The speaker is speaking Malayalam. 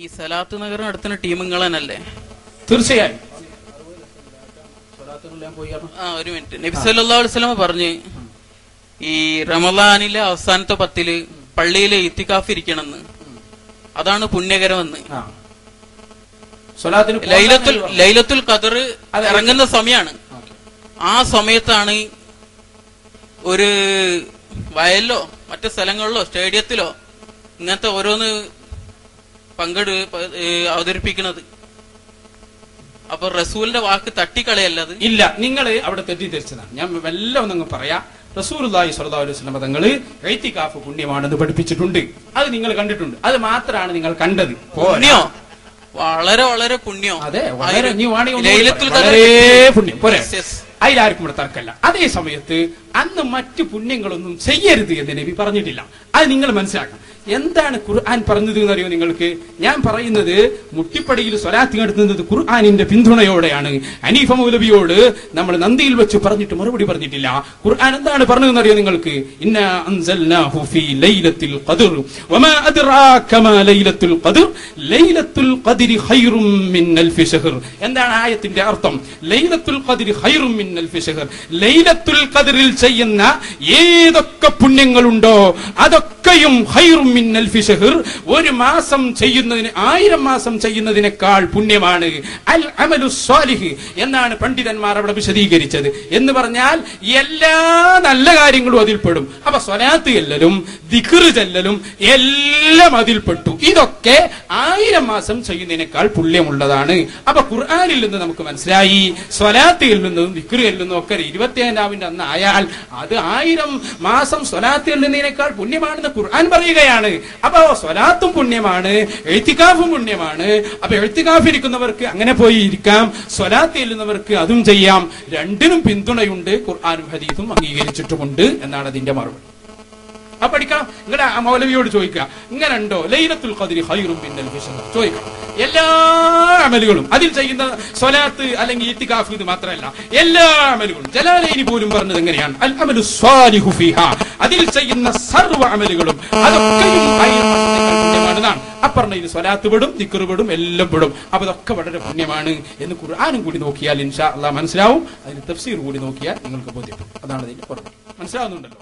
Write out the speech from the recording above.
ഈ സലാത്ത് നഗർ നടത്തുന്ന ടീമുകൾ തന്നെയല്ലേ? തീർച്ചയായും. ഒരു മിനിറ്റ്. നബി സല്ലല്ലാഹു അലൈഹി വസല്ലം പറഞ്ഞു ഈ റമളാനിലെ അവസാനത്തെ 10 പള്ളിയിലെ ഇത്തികാഫ് ഇരിക്കണമെന്ന്. അതാണ് പുണ്യകരമെന്ന്. ലൈലത്തുൽ ഖദർ ഇറങ്ങുന്ന സമയമാണ്. ആ സമയത്താണ് ഒരു വയലിലോ മറ്റു സ്ഥലങ്ങളിലോ സ്റ്റേഡിയത്തിലോ ഇങ്ങനത്തെ ഓരോന്ന് അവതരിപ്പിക്കുന്നത്. അപ്പൊ റസൂലിന്റെ വാക്ക് തട്ടിക്കളയല്ലത്. ഇല്ല, നിങ്ങൾ അവിടെ തെറ്റിദ്ധരിച്ചതാണ്. ഞാൻ വല്ല ഒന്നങ്ങ് പറയാം. റസൂലുള്ളാഹി സ്വല്ലല്ലാഹു അലൈഹി വസല്ലം തങ്ങൾ ഇഅ്തികാഫ് പുണ്യമാണെന്ന് പഠിപ്പിച്ചിട്ടുണ്ട്. അത് നിങ്ങൾ കണ്ടിട്ടുണ്ട്. അത് മാത്രമാണ് നിങ്ങൾ കണ്ടത്. പുണ്യോ? വളരെ വളരെ പുണ്യോ. അതെ, വളരെ ലൈലത്തുൽ ഖദർ പുണ്യം പോരെ. അതിലാർക്കും ഇവിടെ തർക്കമല്ല. അതേ സമയത്ത് അന്ന് മറ്റു പുണ്യങ്ങളൊന്നും ചെയ്യരുത് എന്ന് നബി പറഞ്ഞിട്ടില്ല. അത് നിങ്ങൾ മനസ്സിലാക്കണം. എന്താണ് ഖുർആൻ പറഞ്ഞത് എന്നറിയോ നിങ്ങൾക്ക്? ഞാൻ പറയുന്നത് മുട്ടിപ്പടിയിൽ സ്വലാത്ത് നടത്തുന്നത് ഖുർആനിന്റെ പിന്തുണയോടെയാണ്. ഹനീഫ മൗലവിയോട് നമ്മൾ നന്ദിയിൽ വെച്ച് പറഞ്ഞിട്ട് മറുപടി പറഞ്ഞിട്ടില്ല. ഖുർആൻ എന്താണ് പറഞ്ഞതെന്നറിയോ നിങ്ങൾക്ക്? ഇന്നാ അൻസൽനാഹു ഫീ ലൈലത്തുൽ ഖദർ വമാ അദ്റാക മാ ലൈലത്തുൽ ഖദർ ലൈലത്തുൽ ഖദ്രി ഖൈറും മിൻ അൽഫി ശഹർ. എന്താണ് ആയത്തിന്റെ അർത്ഥം? ലൈലത്തുൽ ഖദ്രി ഖൈറും മിൻ അൽഫി ശഹർ. ലൈലത്തുൽ ഖദ്റിൽ ചെയ്യുന്ന ഏതൊക്കെ പുണ്യങ്ങളുണ്ടോ അതൊക്കെയും ഖൈറും മിൻ അൽഫി ശഹർ, ഒരു മാസം ചെയ്യുന്നതിന് 1000 മാസം ചെയ്യുന്നതിനേക്കാൾ പുണ്യമാണ്. അൽ അമലു സ്വാലിഹ് എന്നാണ് പണ്ഡിതന്മാർ അവിടെ വിശദീകരിച്ചത്. എന്ന് പറഞ്ഞാൽ എല്ലാ നല്ല കാര്യങ്ങളും അതിൽപ്പെടും. അപ്പൊ സ്വലാത്ത് ചെല്ലലും ദിക്ർ ചെല്ലലും എല്ലാം അതിൽപ്പെട്ടു. ഇതൊക്കെ 1000 മാസം ചെയ്യുന്നതിനേക്കാൾ പുണ്യമുള്ളതാണ്. അപ്പൊ ഖുർആനിൽ നിന്ന് നമുക്ക് മനസ്സിലായി സ്വലാത്തിൽ നിന്നും ദിക്ർ ചെല്ലുന്നതും ഒക്കെ 27 അന്ന് ആയാൽ അത് 1000 മാസം സ്വലാത്ത് ചെല്ലുന്നതിനേക്കാൾ പുണ്യമാണെന്ന് ഖുർആൻ പറയുകയാണ്. അപ്പൊ സ്വലാത്തും പുണ്യമാണ്, ഇഅ്തികാഫും പുണ്യമാണ്. അപ്പൊ ഇഅ്തികാഫ് ഇരിക്കുന്നവർക്ക് അങ്ങനെ പോയി ഇരിക്കാം, സ്വലാത്ത് ചെല്ലുന്നവർക്ക് അതും ചെയ്യാം. രണ്ടിനും പിന്തുണയുണ്ട്, ഖുർആനും ഹദീസും അംഗീകരിച്ചിട്ടുമുണ്ട് എന്നാണ് അതിന്റെ മറുപടി. അപ്പൊ പഠിക്കാം. നിങ്ങളുടെ മൗലവിയോട് ചോദിക്കുക, ഇങ്ങനെ ഉണ്ടോ ലൈലത്തുൽ ഖദ്രി ഖൈറും മിൻ അൽഫി ശഹർ? ചോദിക്കണം. എല്ലാ അമലുകളും അതിൽ ചെയ്യുന്ന സ്വലാത്ത് അല്ലെങ്കിൽ ഇഅ്തികാഫ് ഇത് മാത്രമല്ല, എല്ലാ അമലുകളും. ജലാലൈനി പോലും പറഞ്ഞത് എങ്ങനെയാണ്? അൽ അമലു സ്വാലിഹു ഫീഹാ, അതിൽ ചെയ്യുന്ന സർവ്വ അമലുകളും അതൊക്കെയും 1000 മാസത്തേക്കാൾ പുണ്യമാണെന്നാണ്. അപ്പറഞ്ഞ സ്വലാത്ത് പെടും, ദിക്ർ പെടും, എല്ലാം പെടും. അപ്പൊ അതൊക്കെ വളരെ പുണ്യമാണ് എന്ന് ഖുർആനും കൂടി നോക്കിയാൽ ഇൻഷാ അല്ലാഹ് മനസ്സിലാവും. അതിന് തഫ്സീർ കൂടി നോക്കിയാൽ നിങ്ങൾക്ക് ബോധ്യപ്പെടും. അതാണ് അതിന്റെ കുറവ്. മനസ്സിലാവുന്നുണ്ടല്ലോ?